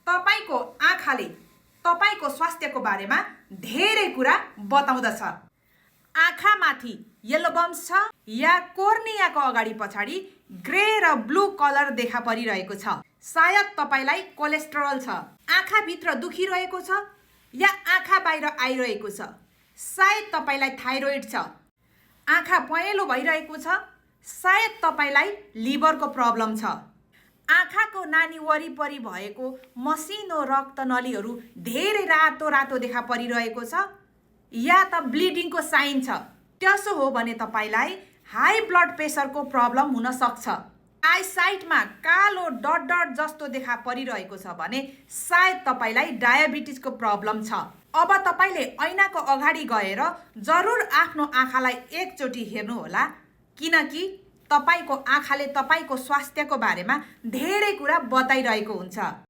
तपाईको आँखाले तपाईको स्वास्थ्यको बारेमा धेरै कुरा बताउँदछ। आँखामाथि येलो बम्स छ या कोर्नियाको अगाडि पछाडि ग्रे र ब्लू कलर देखा परिरहेको छ। सायद तपाईलाई कोलेस्ट्रोल छ। आँखाभित्र दुखिरहेको छ या आँखा बाहिर आइरहेको छ। सायद तपाईलाई थाइरोइड छ। आँखा पहेँलो भइरहेको छ। सायद तपाईलाई लिभरको प्रब्लम छ। आँखाको नानी वरिपरि भएको मसिनो रक्तनलीहरू धेरै रातो रातो देखा परिरहेको छ या त ब्लिडिङको साइन छ। त्यसो हो भने तपाईलाई हाई ब्लड प्रेसरको प्रब्लम हुन सक्छ। आई साइटमा कालो डट डट जस्तो देखा परिरहेको छ भने सायद तपाईलाई डायबिटिसको प्रब्लम छ। अब तपाईले ऐनाको अगाडि गएर जरुर आफ्नो आँखालाई एकचोटि हेर्नुहोला, किनकि तपाईको आँखाले तपाईको स्वास्थ्यको बारेमा धेरै कुरा बताइरहेको हुन्छ।